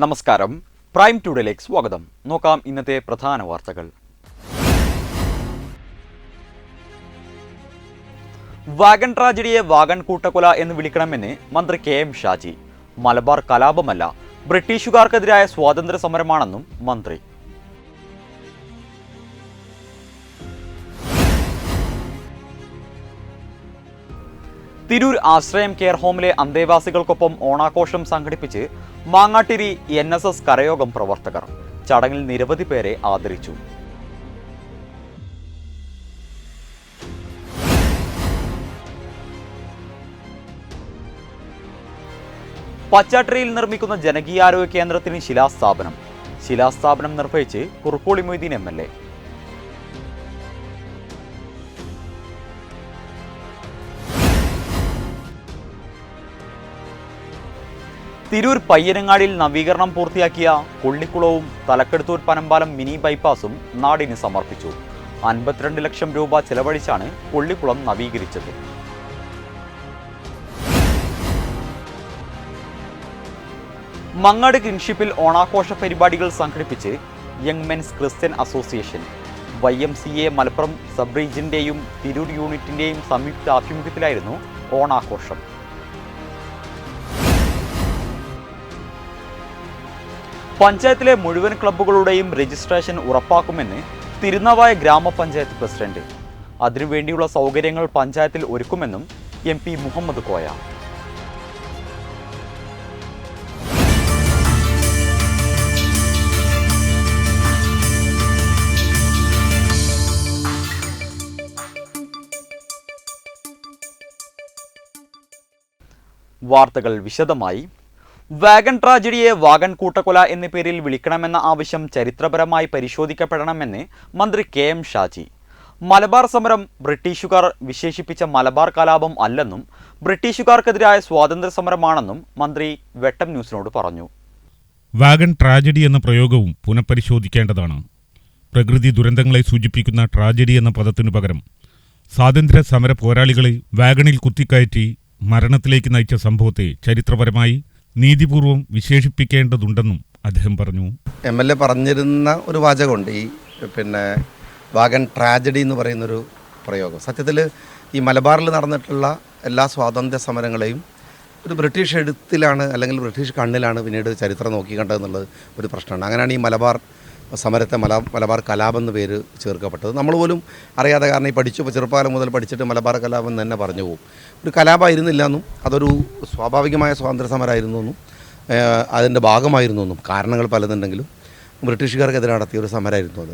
നമസ്കാരം, പ്രൈം ടുഡേയിലേക്ക് സ്വാഗതം. നോക്കാം ഇന്നത്തെ പ്രധാന വാർത്തകൾ. വാഗൺ ട്രാജഡിയെ വാഗൺ കൂട്ടക്കൊല എന്ന് വിളിക്കണമെന്ന് മന്ത്രി KM ഷാജി. മലബാർ കലാപമല്ല, ബ്രിട്ടീഷുകാർക്കെതിരായ സ്വാതന്ത്ര്യ സമരമാണെന്നും മന്ത്രി. തിരൂർ ആശ്രയം കെയർ ഹോമിലെ അന്തേവാസികൾക്കൊപ്പം ഓണാഘോഷം സംഘടിപ്പിച്ച് മാങ്ങാട്ടിരി NSS കരയോഗം പ്രവർത്തകർ. ചടങ്ങിൽ നിരവധി പേരെ ആദരിച്ചു. പച്ചാട്ടിരിയിൽ നിർമ്മിക്കുന്ന ജനകീയാരോഗ്യ കേന്ദ്രത്തിന് ശിലാസ്ഥാപനം നിർവഹിച്ച് കുറുക്കോളി മൊയ്തീൻ MLA. തിരൂർ പയ്യനങ്ങാടിയിൽ നവീകരണം പൂർത്തിയാക്കിയ കൊള്ളിക്കുളവും തലക്കെടുത്തൂർ പനമ്പാലം മിനി ബൈപ്പാസും നാടിന് സമർപ്പിച്ചു. 52 ലക്ഷം രൂപ ചെലവഴിച്ചാണ് കൊള്ളിക്കുളം നവീകരിച്ചത്. മങ്ങാട് കിൻഷിപ്പിൽ ഓണാഘോഷ പരിപാടികൾ സംഘടിപ്പിച്ച് young men's Christian association. YMCA Malappuram sub റീജിയന്റെയും തിരൂർ യൂണിറ്റിന്റെയും സംയുക്ത ആഭിമുഖ്യത്തിലായിരുന്നു ഓണാഘോഷം. പഞ്ചായത്തിലെ മുഴുവൻ ക്ലബ്ബുകളുടെയും രജിസ്ട്രേഷൻ ഉറപ്പാക്കുമെന്ന് തിരുനാവായ ഗ്രാമപഞ്ചായത്ത് പ്രസിഡന്റ്. അതിനുവേണ്ടിയുള്ള സൗകര്യങ്ങൾ പഞ്ചായത്തിൽ ഒരുക്കുമെന്നും MP മുഹമ്മദ് കോയ. വാർത്തകൾ വിശദമായി. വാഗൺ ട്രാജഡിയെ വാഗൺ കൂട്ടക്കൊല എന്ന പേരിൽ വിളിക്കണമെന്ന ആവശ്യം ചരിത്രപരമായി പരിശോധിക്കപ്പെടണമെന്ന് മന്ത്രി KM ഷാജി. മലബാർ സമരം ബ്രിട്ടീഷുകാർ വിശേഷിപ്പിച്ച മലബാർ കലാപം അല്ലെന്നും ബ്രിട്ടീഷുകാർക്കെതിരായ സ്വാതന്ത്ര്യ സമരമാണെന്നും മന്ത്രി വെട്ടം ന്യൂസിനോട് പറഞ്ഞു. വാഗൺ ട്രാജഡി എന്ന പ്രയോഗവും പുനഃപരിശോധിക്കേണ്ടതാണ്. പ്രകൃതി ദുരന്തങ്ങളെ സൂചിപ്പിക്കുന്ന ട്രാജഡി എന്ന പദത്തിനു പകരം സ്വാതന്ത്ര്യ സമര പോരാളികളെ വാഗണിൽ കുത്തിക്കയറ്റി മരണത്തിലേക്ക് നയിച്ച സംഭവത്തെ ചരിത്രപരമായി നീതിപൂർവം വിശേഷിപ്പിക്കേണ്ടതുണ്ടെന്നും അദ്ദേഹം പറഞ്ഞു. MLA പറഞ്ഞിരുന്ന ഒരു വാചകമുണ്ട്, ഈ വാഗൺ ട്രാജഡി എന്ന് പറയുന്നൊരു പ്രയോഗം. സത്യത്തിൽ ഈ മലബാറിൽ നടന്നിട്ടുള്ള എല്ലാ സ്വാതന്ത്ര്യ സമരങ്ങളെയും ഒരു ബ്രിട്ടീഷ് എഴുത്തിലാണ് അല്ലെങ്കിൽ ബ്രിട്ടീഷ് കണ്ണിലാണ് പിന്നീട് ചരിത്രം നോക്കിക്കണ്ടതെന്നുള്ളത് ഒരു പ്രശ്നമാണ്. അങ്ങനെയാണ് ഈ മലബാർ സമരത്തെ മലബാർ കലാപം എന്ന് പേര് ചേർക്കപ്പെട്ടത്. നമ്മൾ പോലും അറിയാതെ, കാരണം ഈ ചെറുപ്പകാലം മുതൽ പഠിച്ചിട്ട് മലബാർ കലാപം എന്ന് തന്നെ പറഞ്ഞു പോകും. ഒരു കലാപമായിരുന്നില്ല എന്നും അതൊരു സ്വാഭാവികമായ സ്വാതന്ത്ര്യ സമരമായിരുന്നു എന്നും അതിൻ്റെ ഭാഗമായിരുന്നു എന്നും കാരണങ്ങൾ പലതുണ്ടെങ്കിലും ബ്രിട്ടീഷുകാർക്കെതിരെ നടത്തിയ ഒരു സമരമായിരുന്നു അത്.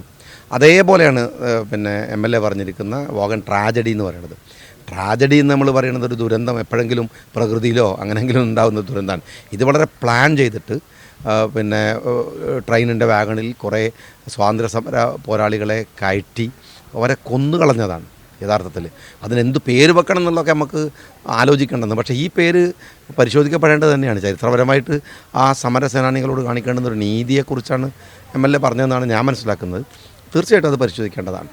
അതേപോലെയാണ് MLA പറഞ്ഞിരിക്കുന്ന വാഗൺ ട്രാജഡി എന്ന് പറയുന്നത്. ട്രാജഡി എന്ന് നമ്മൾ പറയുന്നത് ഒരു ദുരന്തം എപ്പോഴെങ്കിലും പ്രകൃതിയിലോ അങ്ങനെയെങ്കിലും ഉണ്ടാകുന്ന ദുരന്തമാണ്. ഇത് വളരെ പ്ലാൻ ചെയ്തിട്ട് ട്രെയിനിൻ്റെ വാഗണിൽ കുറേ സ്വാതന്ത്ര്യ സമര പോരാളികളെ കയറ്റി അവരെ കൊന്നുകളഞ്ഞതാണ് യഥാർത്ഥത്തിൽ. അതിനെന്ത് പേര് വെക്കണം എന്നുള്ളതൊക്കെ നമുക്ക് ആലോചിക്കേണ്ടത്. പക്ഷേ ഈ പേര് പരിശോധിക്കപ്പെടേണ്ടത് തന്നെയാണ്. ചരിത്രപരമായിട്ട് ആ സമരസേനാനികളോട് കാണിക്കേണ്ടുന്ന ഒരു നീതിയെക്കുറിച്ചാണ് MLA പറഞ്ഞതെന്നാണ് ഞാൻ മനസ്സിലാക്കുന്നത്. തീർച്ചയായിട്ടും അത് പരിശോധിക്കേണ്ടതാണ്.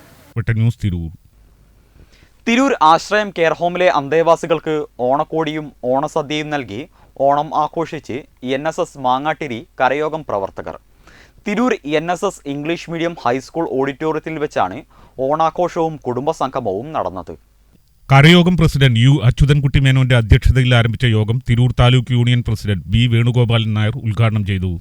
തിരൂർ ആശ്രയം കെയർ ഹോമിലെ അന്തേവാസികൾക്ക് ഓണക്കോടിയും ഓണസദ്യയും നൽകി ഓണം ആഘോഷിച്ച് NSS മാങ്ങാട്ടിരി കരയോഗം പ്രവർത്തകർ. Tirur NSS English medium high school ഓഡിറ്റോറിയത്തിൽ വെച്ചാണ് ഓണാഘോഷവും കുടുംബസംഗമവും നടന്നത്. കരയോഗം പ്രസിഡന്റ് U അച്യുതൻകുട്ടി മേനോന്റെ അധ്യക്ഷതയിൽ ആരംഭിച്ച യോഗം Tirur taluk union president B Venugopalan Nair ഉദ്ഘാടനം ചെയ്തു.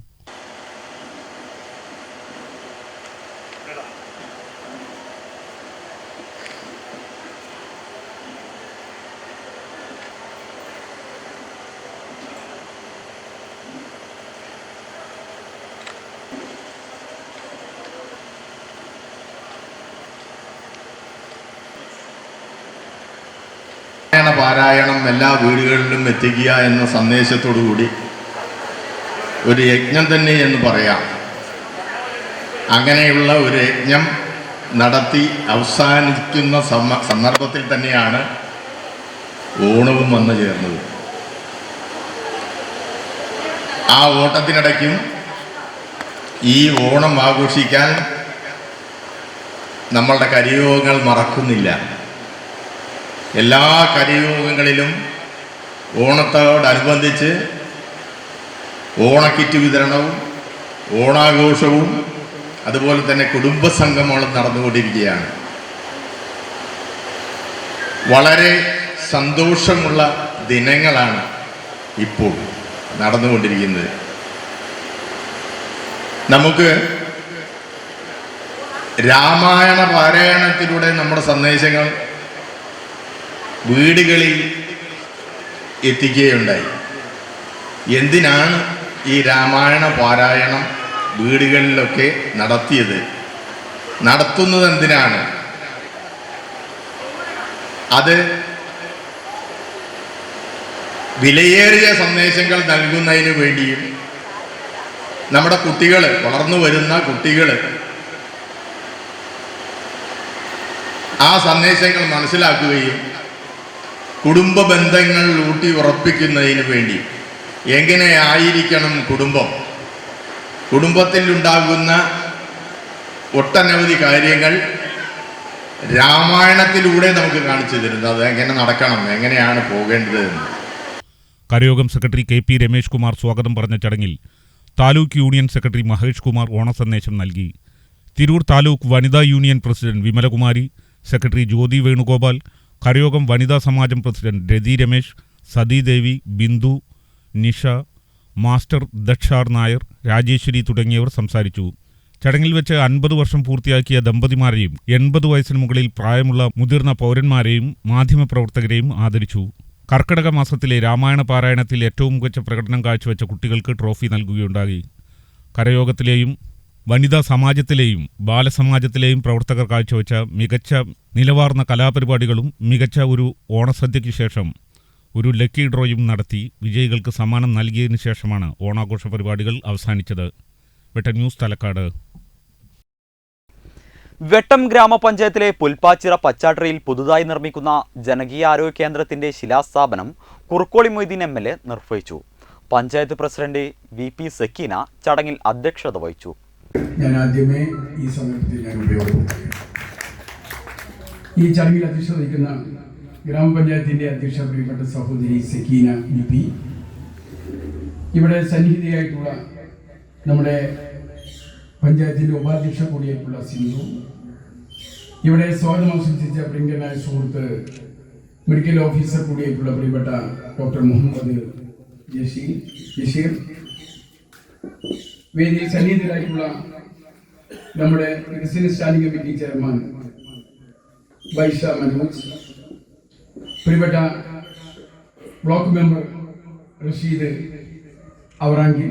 പാരായണം എല്ലാ വീടുകളിലും എത്തിക്കുക എന്ന സന്ദേശത്തോടുകൂടി ഒരു യജ്ഞം തന്നെ എന്ന് പറയാം. അങ്ങനെയുള്ള ഒരു യജ്ഞം നടത്തി അവസാനിക്കുന്ന സന്ദർഭത്തിൽ തന്നെയാണ് ഓണവും വന്നു ചേർന്നത്. ആ ഓട്ടത്തിനിടയ്ക്കും ഈ ഓണം ആഘോഷിക്കാൻ നമ്മളുടെ കരയോഗങ്ങൾ മറക്കുന്നില്ല. എല്ലാ കരയോഗങ്ങളിലും ഓണത്തോടനുബന്ധിച്ച് ഓണക്കിറ്റ് വിതരണവും ഓണാഘോഷവും അതുപോലെ തന്നെ കുടുംബസംഗമങ്ങളും നടന്നുകൊണ്ടിരിക്കുകയാണ്. വളരെ സന്തോഷമുള്ള ദിനങ്ങളാണ് ഇപ്പോൾ നടന്നുകൊണ്ടിരിക്കുന്നത്. നമുക്ക് രാമായണ പാരായണത്തിലൂടെ നമ്മുടെ സന്ദേശങ്ങൾ വീടുകളിൽ എത്തിക്കുകയുണ്ടായി. എന്തിനാണ് ഈ രാമായണ പാരായണം വീടുകളിലൊക്കെ നടത്തുന്നത് എന്തിനാണ്? അത് വിലയേറിയ സന്ദേശങ്ങൾ നൽകുന്നതിന് വേണ്ടിയും നമ്മുടെ കുട്ടികൾ, വളർന്നു വരുന്ന കുട്ടികൾ ആ സന്ദേശങ്ങൾ മനസ്സിലാക്കുകയും കുടുംബ ബന്ധങ്ങൾ ഊട്ടി ഉറപ്പിക്കുന്നതിന് വേണ്ടി എങ്ങനെയായിരിക്കണം കുടുംബത്തിൽ ഉണ്ടാകുന്ന ഒട്ടനവധി കാര്യങ്ങൾ രാമായണത്തിലൂടെ നമുക്ക് കാണിച്ചു തരുന്നത്. അത് എങ്ങനെ നടക്കണം, എങ്ങനെയാണ് പോകേണ്ടത് എന്ന്. കരയോഗം സെക്രട്ടറി KP രമേഷ് കുമാർ സ്വാഗതം പറഞ്ഞ ചടങ്ങിൽ താലൂക്ക് യൂണിയൻ സെക്രട്ടറി മഹേഷ് കുമാർ ഓണസന്ദേശം നൽകി. തിരൂർ താലൂക്ക് വനിതാ union president Vimalakumari, secretary Jyothi Venugopal, കരയോഗം വനിതാ സമാജം പ്രസിഡന്റ് രതി രമേശ്, സതീദേവി, ബിന്ദു, നിഷ, മാസ്റ്റർ ദക്ഷാർ നായർ, രാജേശ്വരി തുടങ്ങിയവർ സംസാരിച്ചു. ചടങ്ങിൽ വെച്ച് 50 വർഷം പൂർത്തിയാക്കിയ ദമ്പതിമാരെയും 80 വയസ്സിന് മുകളിൽ പ്രായമുള്ള മുതിർന്ന പൗരന്മാരെയും മാധ്യമപ്രവർത്തകരെയും ആദരിച്ചു. കർക്കിടക മാസത്തിലെ രാമായണ പാരായണത്തിൽ ഏറ്റവും മികച്ച പ്രകടനം കാഴ്ചവെച്ച കുട്ടികൾക്ക് ട്രോഫി നൽകുകയുണ്ടായി. കരയോഗത്തിലെയും വനിതാ സമാജത്തിലെയും ബാലസമാജത്തിലെയും പ്രവർത്തകർ കാഴ്ചവെച്ച മികച്ച നിലവാർന്ന കലാപരിപാടികളും മികച്ച ഒരു ഓണസദ്യയ്ക്ക് ശേഷം ഒരു ലക്കി ഡ്രോയും നടത്തി വിജയികൾക്ക് സമ്മാനം നൽകിയതിനു ശേഷമാണ് ഓണാഘോഷ പരിപാടികൾ അവസാനിച്ചത്. വെട്ടം ന്യൂസ് തലക്കാട്. വെട്ടം ഗ്രാമപഞ്ചായത്തിലെ പുൽപ്പാച്ചിറ പച്ചാട്രിയിൽ പുതുതായി നിർമ്മിക്കുന്ന ജനകീയ ആരോഗ്യ കേന്ദ്രത്തിന്റെ ശിലാസ്ഥാപനം കുറുക്കോളി മൊയ്തീൻ MLA നിർവഹിച്ചു. പഞ്ചായത്ത് പ്രസിഡന്റ് VP സക്കീന ചടങ്ങിൽ അധ്യക്ഷത വഹിച്ചു. ഞാൻ ആദ്യമേ ഈ സമയത്ത് ഞാൻ ഉപയോഗപ്പെടുത്തുകയാണ്. ഈ ചടങ്ങിൽ അധ്യക്ഷത വഹിക്കുന്ന ഗ്രാമപഞ്ചായത്തിന്റെ അധ്യക്ഷ പ്രിയപ്പെട്ട സഹോദരി സക്കീന VP, ഇവിടെ സന്നിഹിതയായിട്ടുള്ള നമ്മുടെ പഞ്ചായത്തിന്റെ ഉപാധ്യക്ഷ കൂടിയായിട്ടുള്ള സിന്ധു, ഇവിടെ സ്വാഗതം ആശംസിച്ച പ്രിയങ്കരനായ സുഹൃത്ത് മെഡിക്കൽ ഓഫീസർ കൂടിയായിട്ടുള്ള പ്രിയപ്പെട്ട ഡോക്ടർ മുഹമ്മദ് ജഷീർ, വേദിയിൽ സന്നിഹിതരായിട്ടുള്ള നമ്മുടെ വികസന standing committee chairman Baisha Manoj, പ്രിയപ്പെട്ട block member Rasheed Avaranki,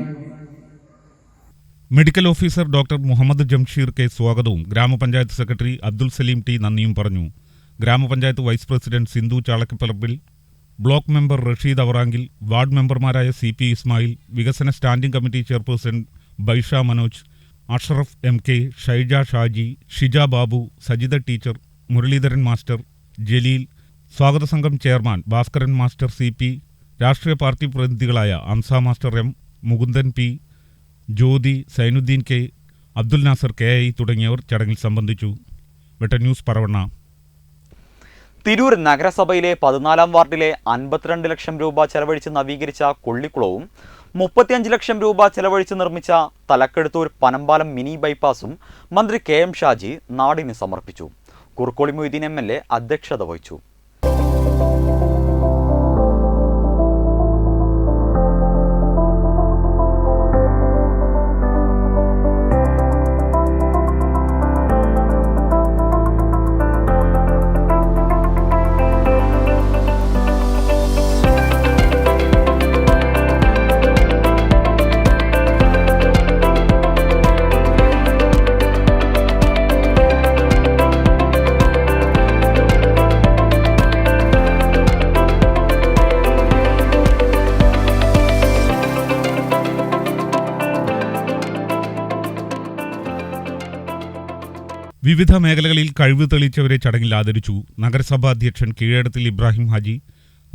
medical officer doctor Muhammad Jamsheer K സ്വാഗതവും ഗ്രാമപഞ്ചായത്ത് സെക്രട്ടറി അബ്ദുൽ സലീം T നന്ദിയും പറഞ്ഞു. ഗ്രാമപഞ്ചായത്ത് vice president Sindhu Chalakkaparambil, block member Rasheed Avarankil, ward മെമ്പർമാരായ CP ഇസ്മായിൽ, വികസന standing committee chairperson Baisha Manoj, Ashraf MK, Shaija Shaji, Shija Babu, Sajitha teacher, Muraleedharan master, Jaleel, സ്വാഗത സംഘം ചെയർമാൻ ഭാസ്കരൻ മാസ്റ്റർ CP, രാഷ്ട്രീയ പാർട്ടി പ്രതിനിധികളായ Amsa master M, Mukundan P, Jyothi, Sainudheen K, Abdul Nasar KI തുടങ്ങിയവർ ചടങ്ങിൽ സംബന്ധിച്ചു. വെട്ടം ന്യൂസ് പറവണ്ണ. തിരൂർ നഗരസഭയിലെ 14-ാം വാർഡിലെ 52 ലക്ഷം രൂപ ചെലവഴിച്ച് നവീകരിച്ച കൊള്ളിക്കുളവും 35 ലക്ഷം രൂപ ചെലവഴിച്ച് നിർമ്മിച്ച തലക്കെടുത്തൂർ പനമ്പാലം മിനി ബൈപ്പാസും മന്ത്രി KM ഷാജി നാടിന് സമർപ്പിച്ചു. കുറുക്കോളി മൊയ്തീൻ MLA അധ്യക്ഷത വഹിച്ചു. വിവിധ മേഖലകളിൽ കഴിവ് തെളിയിച്ചവരെ ചടങ്ങിൽ ആദരിച്ചു. നഗരസഭാ അധ്യക്ഷൻ കീഴടത്തിൽ ഇബ്രാഹിം ഹാജി,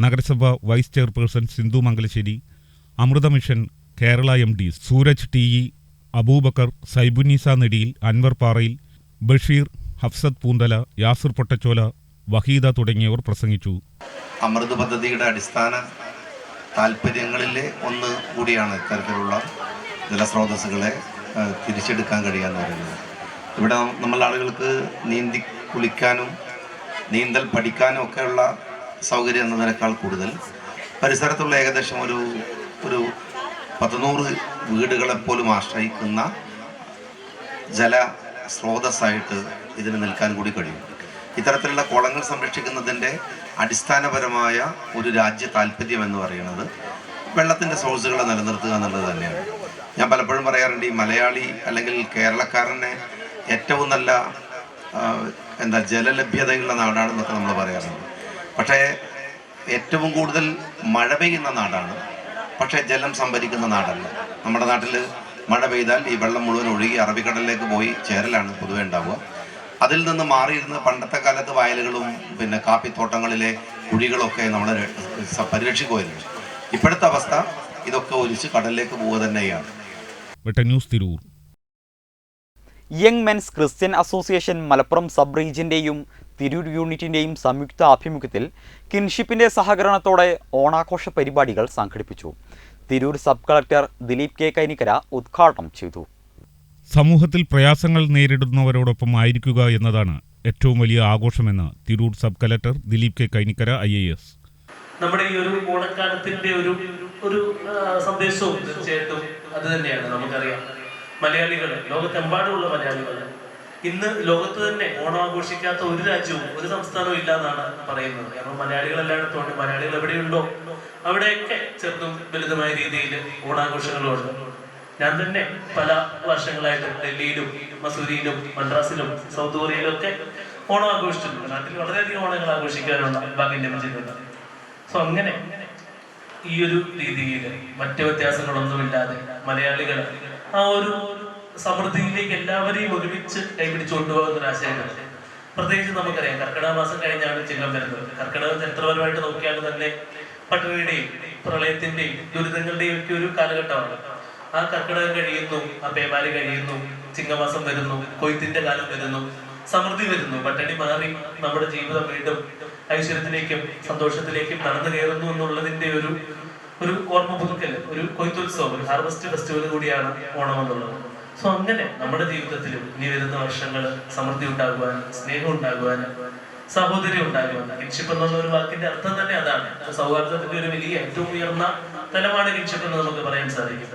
നഗരസഭ vice chairperson Sindhu Mangalassery, Amrutha mission Kerala MD Sooraj TE, Aboobacker, Saibunnisa Nediyil, Anwar Parayil, Basheer, Hafsath Poonthala, Yasir Pottachola, Waheeda തുടങ്ങിയവർ പ്രസംഗിച്ചു. അമൃത് പദ്ധതിയുടെ അടിസ്ഥാന താല്പര്യങ്ങളിലെ ഒന്ന് കൂടിയാണ് ഇത്തരത്തിലുള്ള ജലസ്രോതസ്സുകളെ തിരിച്ചെടുക്കാൻ കഴിയുക എന്ന് പറയുന്നത്. ഇവിടെ നമ്മൾ ആളുകൾക്ക് നീന്തി കുളിക്കാനും നീന്തൽ പഠിക്കാനും ഒക്കെയുള്ള സൗകര്യം എന്നതിനേക്കാൾ കൂടുതൽ പരിസരത്തുള്ള ഏകദേശം ഒരു 100 വീടുകളെപ്പോലും ആശ്രയിക്കുന്ന ജല സ്രോതസ്സായിട്ട് ഇതിന് നിൽക്കാൻ കൂടി കഴിയും. ഇത്തരത്തിലുള്ള കുളങ്ങൾ സംരക്ഷിക്കുന്നതിൻ്റെ അടിസ്ഥാനപരമായ ഒരു രാജ്യ താല്പര്യം എന്ന് പറയുന്നത് വെള്ളത്തിൻ്റെ സോഴ്സുകളെ നിലനിർത്തുക എന്നുള്ളത് തന്നെയാണ്. ഞാൻ പലപ്പോഴും പറയാറുണ്ട്, ഈ മലയാളി അല്ലെങ്കിൽ കേരളക്കാരനെ ഏറ്റവും നല്ല ജലലഭ്യതയുള്ള നാടാണെന്നൊക്കെ നമ്മൾ പറയാറുണ്ട്. പക്ഷേ ഏറ്റവും കൂടുതൽ മഴ പെയ്യുന്ന നാടാണ്, പക്ഷേ ജലം സംഭരിക്കുന്ന നാടല്ല. നമ്മുടെ നാട്ടിൽ മഴ പെയ്താൽ ഈ വെള്ളം മുഴുവൻ ഒഴുകി അറബിക്കടലിലേക്ക് പോയി ചേരലാണ് പൊതുവെ ഉണ്ടാവുക. അതിൽ നിന്ന് മാറിയിരുന്ന പണ്ടത്തെ കാലത്ത് വയലുകളും പിന്നെ കാപ്പിത്തോട്ടങ്ങളിലെ കുഴികളൊക്കെ നമ്മൾ പരിരക്ഷിക്കുമായിരുന്നു. ഇപ്പോഴത്തെ അവസ്ഥ ഇതൊക്കെ ഒലിച്ച് കടലിലേക്ക് പോവുക തന്നെയാണ്. News Tirur. Young men's Christian association Malappuram sub റീജിയന്റെയും തിരൂർ യൂണിറ്റിന്റെയും സംയുക്ത ആഭിമുഖ്യത്തിൽ കിൻഷിപ്പിന്റെ സഹകരണത്തോടെ ഓണാഘോഷ പരിപാടികൾ സംഘടിപ്പിച്ചു. Tirur sub collector Dileep K. Kainikkara ഉദ്ഘാടനം ചെയ്തു. സമൂഹത്തിൽ പ്രയാസങ്ങൾ നേരിടുന്നവരോടൊപ്പം ആയിരിക്കുക എന്നതാണ് ഏറ്റവും വലിയ ആഘോഷമെന്ന് Tirur sub collector Dileep K. Kainikkara IAS. നമ്മുടെ ഈ ഒരു ഓണക്കാലത്തിന്റെ ഒരു സന്ദേശവും തീർച്ചയായിട്ടും അത് തന്നെയാണ്. നമുക്കറിയാം, മലയാളികൾ, ലോകത്തെമ്പാടുമുള്ള മലയാളികൾ ഇന്ന് ലോകത്ത് തന്നെ ഓണം ആഘോഷിക്കാത്ത ഒരു രാജ്യവും ഒരു സംസ്ഥാനവും ഇല്ല എന്നാണ് പറയുന്നത്. കാരണം മലയാളികൾ എല്ലായിടത്തുണ്ട്. മലയാളികൾ എവിടെയുണ്ടോ അവിടെയൊക്കെ ചെറുതും വലുതുമായ രീതിയിൽ ഓണാഘോഷങ്ങളുണ്ട്. ഞാൻ തന്നെ പല വർഷങ്ങളായിട്ട് ഡൽഹിയിലും മസൂരിയിലും മദ്രാസിലും സൗത്ത് കൊറിയയിലും ഒക്കെ ഓണം ആഘോഷിച്ചിട്ടുണ്ട്. നാട്ടിൽ വളരെയധികം ഓണങ്ങൾ ആഘോഷിക്കാനുള്ള ഭാഗ്യം ലഭിച്ചിട്ടുണ്ട്. സോ അങ്ങനെ ഈ ഒരു രീതിയിൽ മറ്റ് വ്യത്യാസങ്ങളൊന്നുമില്ലാതെ മലയാളികൾ ആ ഒരു സമൃദ്ധിയിലേക്ക് എല്ലാവരെയും ഒരുമിച്ച് കൈപിടിച്ചു കൊണ്ടുപോകുന്ന ഒരു ആശയമാണ്. പ്രത്യേകിച്ച് നമുക്കറിയാം, കർക്കിടക മാസം കഴിഞ്ഞാണ് ചിങ്ങം വരുന്നത്. കർക്കിടകം ചരിത്രപരമായിട്ട് നോക്കിയാൽ തന്നെ പട്ടിണിയുടെയും പ്രളയത്തിന്റെയും ദുരിതങ്ങളുടെയും ഒക്കെ ഒരു കാലഘട്ടമാണ്. ആ കർക്കിടകം കഴിയുന്നു, ആ പേമാരി കഴിയുന്നു, ചിങ്ങമാസം വരുന്നു, കൊയ്ത്തിന്റെ കാലം വരുന്നു, സമൃദ്ധി വരുന്നു, പട്ടിണി മാറി നമ്മുടെ ജീവിതം വീണ്ടും ഐശ്വര്യത്തിലേക്കും സന്തോഷത്തിലേക്കും നടന്നു കയറുന്നു എന്നുള്ളതിന്റെ ഒരു ഓർമ്മ പുതുക്കൽ, ഒരു കൊയ്ത്തുത്സവം, ഒരു ഹാർവസ്റ്റ് ഫെസ്റ്റിവൽ കൂടിയാണ് ഓണം എന്നുള്ളത്. സോ അങ്ങനെ നമ്മുടെ ജീവിതത്തിലും ഇനി വരുന്ന വർഷങ്ങൾ സമൃദ്ധി ഉണ്ടാകുവാൻ, സ്നേഹം ഉണ്ടാകുവാൻ, സഹോദര്യം ഉണ്ടാകുവാൻ. കിൻഷിപ്പ് എന്നുള്ള ഒരു വാക്കിന്റെ അർത്ഥം തന്നെ അതാണ്. സൗഹാർദ്ദത്തിന്റെ ഒരു വലിയ ഏറ്റവും ഉയർന്ന തലമാണ് കിൻഷിപ്പ് എന്ന് നമുക്ക് പറയാൻ സാധിക്കും.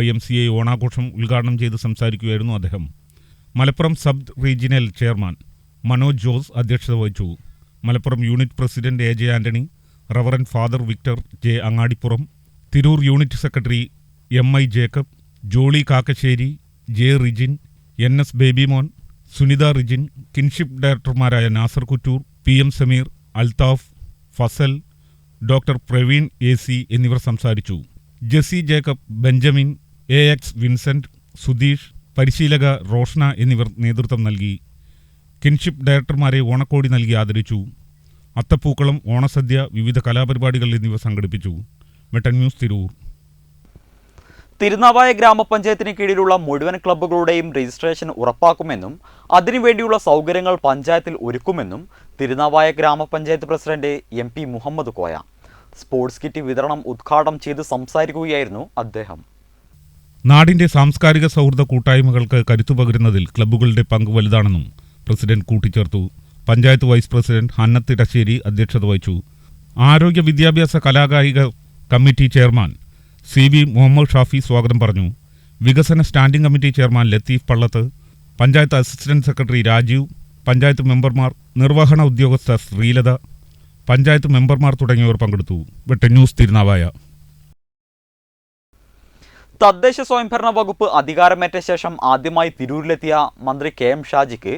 YMCA ഓണാഘോഷം ഉദ്ഘാടനം ചെയ്ത് സംസാരിക്കുകയായിരുന്നു അദ്ദേഹം. Malappuram sub regional chairman Manoj Jose അധ്യക്ഷത വഹിച്ചു. Malappuram unit president AJ Antony, reverend father Victor J. Angadipuram, Tirur unit secretary MI Jacob, Jolly Kakkassery, J. Rijin, NS Babymon, Sunitha Rijin, kinship ഡയറക്ടർമാരായ Nasar Kuttur, PM Sameer, Althaf, Fasal, doctor Praveen AC എന്നിവർ സംസാരിച്ചു. Jessy Jacob, Benjamin, AX Vincent, Sudheesh, പരിശീലക റോഷ്ന എന്നിവർ നേതൃത്വം നൽകി. കിൻഷിപ്പ് ഡയറക്ടർമാരെ ഓണക്കോടി നൽകി ആദരിച്ചു. അത്തപ്പൂക്കളം, ഓണസദ്യ, വിവിധ കലാപരിപാടികൾ എന്നിവ സംഘടിപ്പിച്ചു. ന്യൂസ് തിരൂർ. തിരുനാവായ ഗ്രാമപഞ്ചായത്തിന് കീഴിലുള്ള മുഴുവൻ ക്ലബ്ബുകളുടെയും രജിസ്ട്രേഷൻ ഉറപ്പാക്കുമെന്നും അതിനുവേണ്ടിയുള്ള സൗകര്യങ്ങൾ പഞ്ചായത്തിൽ ഒരുക്കുമെന്നും Thirunavaya grama panchayat president MP Muhammad Koya sports kit വിതരണം ഉദ്ഘാടനം ചെയ്ത് സംസാരിക്കുകയായിരുന്നു അദ്ദേഹം. നാടിന്റെ സാംസ്കാരിക സൗഹൃദ കൂട്ടായ്മകൾക്ക് കരുത്തുപകരുന്നതിൽ ക്ലബ്ബുകളുടെ പങ്ക് വലുതാണെന്നും പ്രസിഡന്റ് കൂട്ടിച്ചേർത്തു. പഞ്ചായത്ത് വൈസ് പ്രസിഡന്റ് ഹന്നത്ത് ഇടശ്ശേരി അധ്യക്ഷത വഹിച്ചു. ആരോഗ്യ വിദ്യാഭ്യാസ കലാകായിക committee chairman CB Muhammad Shafi സ്വാഗതം പറഞ്ഞു. വികസന standing committee chairman Latheef Pallath, panchayat assistant secretary Rajeev, panchayat മെമ്പർമാർ, നിർവഹണ ഉദ്യോഗസ്ഥ ശ്രീലത, പഞ്ചായത്ത് മെമ്പർമാർ തുടങ്ങിയവർ പങ്കെടുത്തു. ന്യൂസ് തിരുനാവായ. തദ്ദേശ സ്വയംഭരണ വകുപ്പ് അധികാരമേറ്റ ശേഷം ആദ്യമായി തിരൂരിലെത്തിയ മന്ത്രി KM ഷാജിക്ക്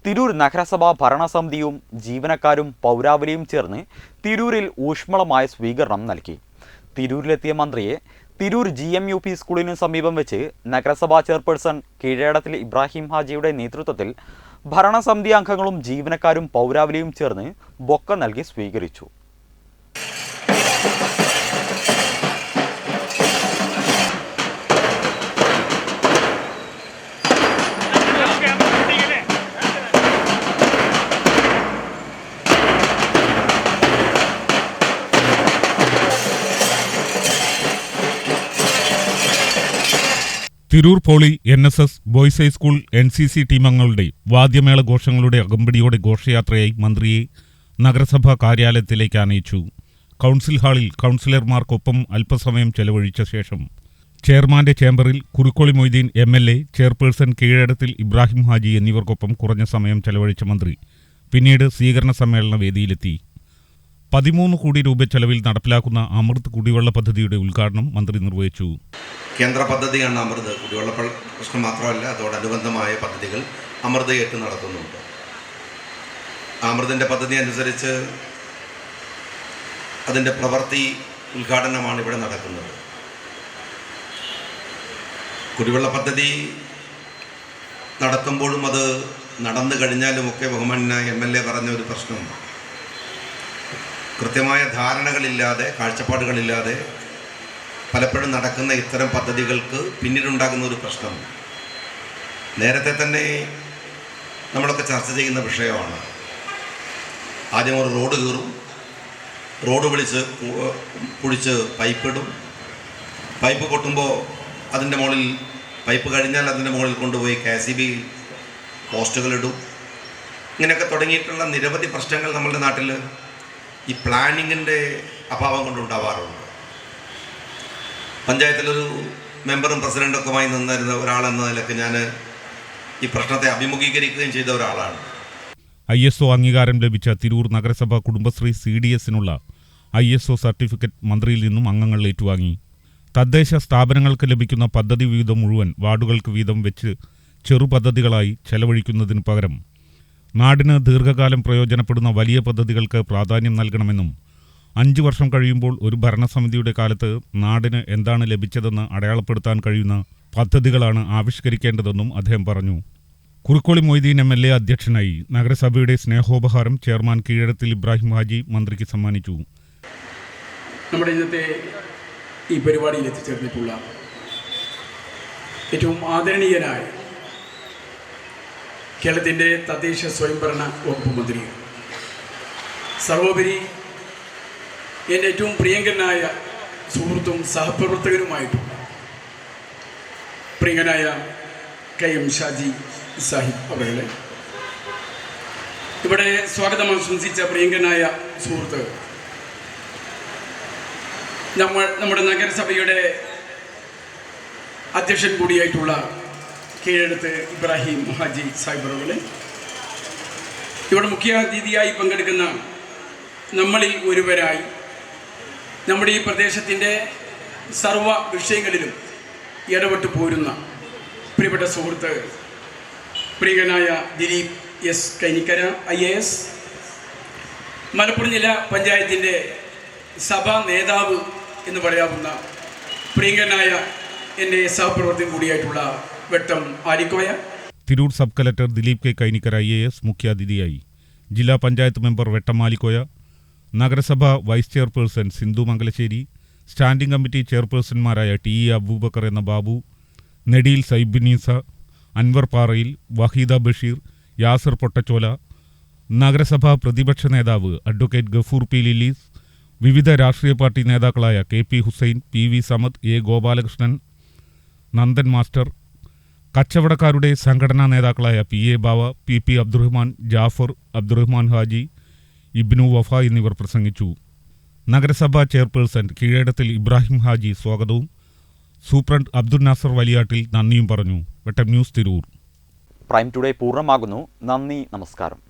തിരൂർ നഗരസഭാ ഭരണസമിതിയും ജീവനക്കാരും പൗരാവലിയും ചേർന്ന് തിരൂരിൽ ഊഷ്മളമായ സ്വീകരണം നൽകി. തിരൂരിലെത്തിയ മന്ത്രിയെ തിരൂർ GMUP സ്കൂളിനു സമീപം വെച്ച് നഗരസഭാ ചെയർപേഴ്സൺ കീഴടത്തിൽ ഇബ്രാഹിം ഹാജിയുടെ നേതൃത്വത്തിൽ ഭരണസമിതി അംഗങ്ങളും ജീവനക്കാരും പൗരാവലിയും ചേർന്ന് ബൊക്ക നൽകി സ്വീകരിച്ചു. Tirur poly NSS boys high school NCC ടീമംഗങ്ങളുടെ വാദ്യമേള ഘോഷങ്ങളുടെ അകമ്പടിയോടെ ഘോഷയാത്രയായി മന്ത്രിയെ നഗരസഭാ കാര്യാലയത്തിലേക്ക് ആനയിച്ചു. കൗൺസിൽ ഹാളിൽ കൗൺസിലർമാർക്കൊപ്പം അല്പസമയം ചെലവഴിച്ച ശേഷം ചെയർമാന്റെ ചേംബറിൽ കുറുക്കോളി മൊയ്തീൻ MLA, ചെയർപേഴ്സൺ കീഴടത്തിൽ ഇബ്രാഹിം ഹാജി എന്നിവർക്കൊപ്പം കുറഞ്ഞ സമയം ചെലവഴിച്ച മന്ത്രി പിന്നീട് സ്വീകരണ സമ്മേളന വേദിയിലെത്തി. 13 കോടി രൂപ ചെലവിൽ നടപ്പിലാക്കുന്ന അമൃത് കുടിവെള്ള പദ്ധതിയുടെ ഉദ്ഘാടനം മന്ത്രി നിർവഹിച്ചു. കേന്ദ്ര പദ്ധതിയാണ് അമൃത്. കുടിവെള്ള പ്രശ്നം മാത്രമല്ല, അതോടനുബന്ധമായ പദ്ധതികൾ അമൃത് ഏറ്റു നടത്തുന്നുണ്ട്. അമൃതിൻ്റെ പദ്ധതി അനുസരിച്ച് അതിൻ്റെ പ്രവൃത്തി ഉദ്ഘാടനമാണ് ഇവിടെ നടക്കുന്നത്. കുടിവെള്ള പദ്ധതി നടത്തുമ്പോഴും അത് നടന്നു കഴിഞ്ഞാലുമൊക്കെ ബഹുമാന്യനായ MLA പറഞ്ഞ ഒരു പ്രശ്നം, കൃത്യമായ ധാരണകളില്ലാതെ, കാഴ്ചപ്പാടുകളില്ലാതെ പലപ്പോഴും നടക്കുന്ന ഇത്തരം പദ്ധതികൾക്ക് പിന്നീടുണ്ടാകുന്ന ഒരു പ്രശ്നം നേരത്തെ തന്നെ നമ്മളൊക്കെ ചർച്ച ചെയ്യുന്ന വിഷയമാണ്. ആദ്യം ഒരു റോഡ് കീറും, റോഡ് പൊളിച്ച് പൈപ്പിടും, പൈപ്പ് പൊട്ടുമ്പോൾ അതിൻ്റെ മുകളിൽ, പൈപ്പ് കഴിഞ്ഞാൽ അതിൻ്റെ മുകളിൽ കൊണ്ടുപോയി KCB പോസ്റ്റുകളിടും. ഇങ്ങനെയൊക്കെ തുടങ്ങിയിട്ടുള്ള നിരവധി പ്രശ്നങ്ങൾ നമ്മുടെ നാട്ടിൽ ഈ പ്ലാനിങ്ങിൻ്റെ അഭാവം കൊണ്ടുണ്ടാവാറുണ്ട്. പഞ്ചായത്തിലൊരു മെമ്പറും പ്രസിഡൻ്റൊക്കെയുമായി നിന്നിരുന്ന ഒരാളെന്ന നിലയ്ക്ക് ഞാൻ ഈ പ്രശ്നത്തെ അഭിമുഖീകരിക്കുകയും ചെയ്ത ഒരാളാണ്. ISO അംഗീകാരം ലഭിച്ച തിരൂർ നഗരസഭ കുടുംബശ്രീ CDSനുള്ള ISO സർട്ടിഫിക്കറ്റ് മന്ത്രിയിൽ നിന്നും അംഗങ്ങൾ ഏറ്റുവാങ്ങി. തദ്ദേശ സ്ഥാപനങ്ങൾക്ക് ലഭിക്കുന്ന പദ്ധതി വീതം മുഴുവൻ വാർഡുകൾക്ക് വീതം വെച്ച് ചെറുപദ്ധതികളായി ചെലവഴിക്കുന്നതിന് പകരം നാടിന് ദീർഘകാലം പ്രയോജനപ്പെടുന്ന വലിയ പദ്ധതികൾക്ക് പ്രാധാന്യം നൽകണമെന്നും 5 വർഷം കഴിയുമ്പോൾ ഒരു ഭരണസമിതിയുടെ കാലത്ത് നാടിന് എന്താണ് ലഭിച്ചതെന്ന് അടയാളപ്പെടുത്താൻ കഴിയുന്ന പദ്ധതികളാണ് ആവിഷ്കരിക്കേണ്ടതെന്നും അദ്ദേഹം പറഞ്ഞു. കുറുക്കോളി മൊയ്തീൻ MLA അധ്യക്ഷനായി. നഗരസഭയുടെ സ്നേഹോപഹാരം ചെയർമാൻ കീഴടത്തിൽ ഇബ്രാഹിം ഹാജി മന്ത്രിക്ക് സമ്മാനിച്ചു. നമ്മുടെ ഇന്നത്തെ ഈ പരിപാടിയിൽ എത്തിച്ചേർന്നിട്ടുള്ള ഏറ്റവും ആദരണീയനായ കേരളത്തിൻ്റെ തദ്ദേശ സ്വയംഭരണ വകുപ്പ് മന്ത്രി, സർവോപരി എൻ്റെ ഏറ്റവും പ്രിയങ്കരനായ സുഹൃത്തും സഹപ്രവർത്തകനുമായിട്ടുള്ള പ്രിയങ്കനായ KM ഷാജി സാഹിബ് അവരുടെ, ഇവിടെ സ്വാഗതം ആശംസിച്ച പ്രിയങ്കനായ സുഹൃത്ത്, നമ്മുടെ നഗരസഭയുടെ അധ്യക്ഷൻ കൂടിയായിട്ടുള്ള കീഴടത്ത് ഇബ്രാഹിം ഹാജി സാഹിബ് അവരുടെ, ഇവിടെ മുഖ്യാതിഥിയായി പങ്കെടുക്കുന്ന നമ്മളിൽ ഒരുവരായി നമ്മുടെ ഈ പ്രദേശത്തിൻ്റെ സർവ വിഷയങ്ങളിലും ഇടപെട്ട് പോരുന്ന പ്രിയപ്പെട്ട സുഹൃത്ത് പ്രിയങ്കനായ ദിലീപ് S കൈനിക്കര IAS, മലപ്പുറം ജില്ലാ പഞ്ചായത്തിൻ്റെ സഭാ നേതാവ് എന്ന് പറയാവുന്ന പ്രിയങ്കനായ എൻ്റെ സഹപ്രവർത്തകൻ കൂടിയായിട്ടുള്ള Vettam Alikoya. Tirur sub collector Dileep K Kainikkara IAS മുഖ്യാതിഥിയായി. ജില്ലാ പഞ്ചായത്ത് മെമ്പർ വെട്ടം ആലിക്കോയ, നഗരസഭ vice chairperson Sindhu Mangalassery, standing committee ചെയർപേഴ്സൺമാരായ TE അബൂബക്കർ എന്ന ബാബു, നെടിയിൽ സൈബിനീസ, അൻവർ പാറയിൽ, വഹീദ ബഷീർ, യാസർ പൊട്ടച്ചോല, നഗരസഭാ പ്രതിപക്ഷ നേതാവ് അഡ്വക്കേറ്റ് ഗഫൂർ P ലില്ലീസ്, വിവിധ രാഷ്ട്രീയ പാർട്ടി നേതാക്കളായ KP Hussain, PV Samad, A Gopalakrishnan, Nandan master, കച്ചവടക്കാരുടെ സംഘടനാ നേതാക്കളായ PA ബാവ, PP അബ്ദുറഹ്മാൻ, ജാഫർ, അബ്ദുറഹ്മാൻ ഹാജി, ഇബ്നു വഫ എന്നിവർ പ്രസംഗിച്ചു. നഗരസഭാ ചെയർപേഴ്സൺ കീഴടത്തിൽ ഇബ്രാഹിം ഹാജി സ്വാഗതവും സൂപ്രണ്ട് അബ്ദുൽ നാസർ വലിയാട്ടിൽ നന്ദിയും പറഞ്ഞു. വെട്ടം ന്യൂസ് തിരൂർ. പ്രൈം ടുഡേ പൂർണ്ണമാകുന്നു. നന്ദി, നമസ്കാരം.